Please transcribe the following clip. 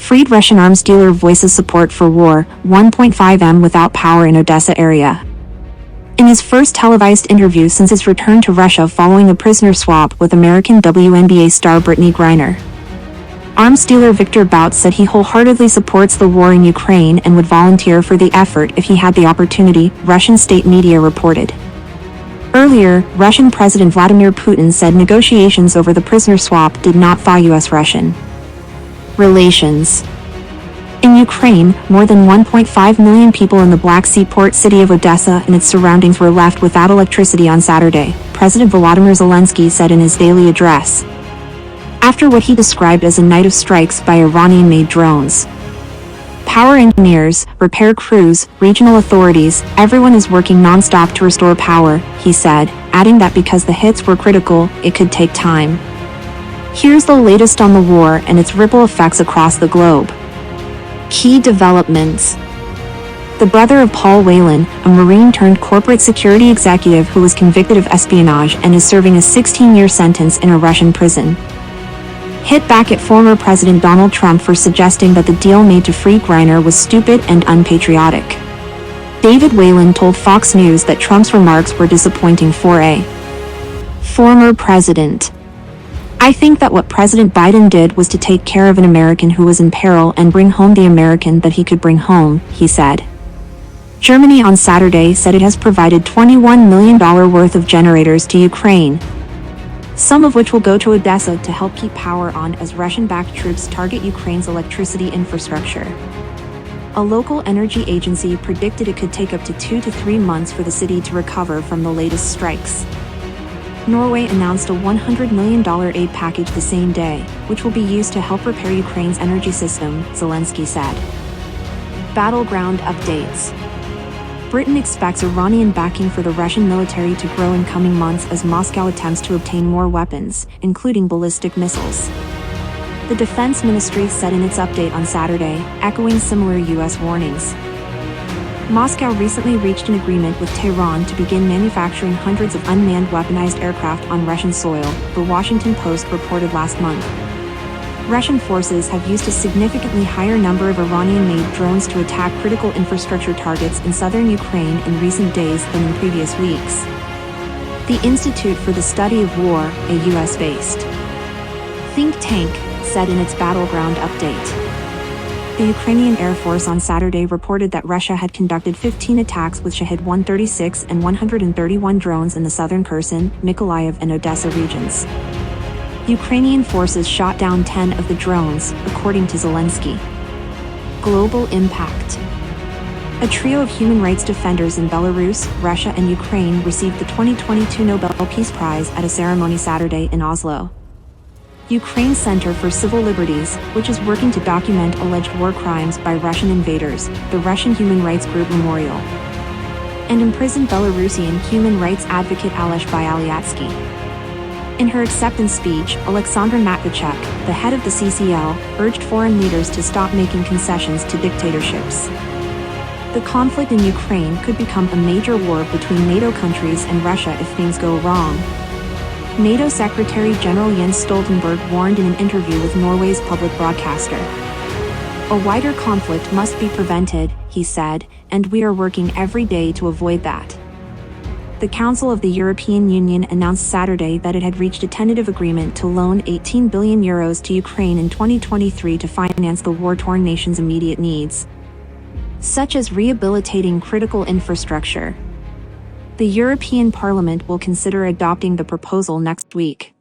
Freed Russian arms dealer voices support for war, 1.5M without power in Odessa area. In his first televised interview since his return to Russia following a prisoner swap with American WNBA star Brittany Griner, arms dealer Victor Bout said he wholeheartedly supports the war in Ukraine and would volunteer for the effort if he had the opportunity, Russian state media reported. Earlier, Russian President Vladimir Putin said negotiations over the prisoner swap did not thaw U.S.-Russian relations. In Ukraine, more than 1.5 million people in the Black Sea port city of Odessa and its surroundings were left without electricity on Saturday, President Volodymyr Zelensky said in his daily address, after what he described as a night of strikes by Iranian-made drones. Power engineers, repair crews, regional authorities, everyone is working non-stop to restore power, he said, adding that because the hits were critical, it could take time. Here's the latest on the war and its ripple effects across the globe. Key developments. The brother of Paul Whelan, a Marine-turned-corporate security executive who was convicted of espionage and is serving a 16-year sentence in a Russian prison, hit back at former President Donald Trump for suggesting that the deal made to free Griner was stupid and unpatriotic. David Whelan told Fox News that Trump's remarks were disappointing for a former president. I think that what President Biden did was to take care of an American who was in peril and bring home the American that he could bring home, he said. Germany on Saturday said it has provided $21 million worth of generators to Ukraine, some of which will go to Odessa to help keep power on as Russian-backed troops target Ukraine's electricity infrastructure. A local energy agency predicted it could take up to 2 to 3 months for the city to recover from the latest strikes. Norway announced a $100 million aid package the same day, which will be used to help repair Ukraine's energy system, Zelensky said. Battleground updates. Britain expects Iranian backing for the Russian military to grow in coming months as Moscow attempts to obtain more weapons, including ballistic missiles. The Defense Ministry said in its update on Saturday, echoing similar U.S. warnings. Moscow recently reached an agreement with Tehran to begin manufacturing hundreds of unmanned weaponized aircraft on Russian soil, The Washington Post reported last month. Russian forces have used a significantly higher number of Iranian-made drones to attack critical infrastructure targets in southern Ukraine in recent days than in previous weeks. The Institute for the Study of War, a U.S.-based think tank, said in its Battleground update. The Ukrainian Air Force on Saturday reported that Russia had conducted 15 attacks with Shahed-136 and 131 drones in the southern Kherson, Mykolaiv and Odessa regions. Ukrainian forces shot down 10 of the drones, according to Zelensky. Global impact. A trio of human rights defenders in Belarus, Russia and Ukraine received the 2022 Nobel Peace Prize at a ceremony Saturday in Oslo. Ukraine's Center for Civil Liberties, which is working to document alleged war crimes by Russian invaders, the Russian human rights group Memorial, and imprisoned Belarusian human rights advocate Alesh Bialyatsky. In her acceptance speech, Alexandra Matvichuk, the head of the CCL, urged foreign leaders to stop making concessions to dictatorships. The conflict in Ukraine could become a major war between NATO countries and Russia if things go wrong. NATO Secretary General Jens Stoltenberg warned in an interview with Norway's public broadcaster. A wider conflict must be prevented, he said, and we are working every day to avoid that. The Council of the European Union announced Saturday that it had reached a tentative agreement to loan €18 billion to Ukraine in 2023 to finance the war-torn nation's immediate needs, such as rehabilitating critical infrastructure. The European Parliament will consider adopting the proposal next week.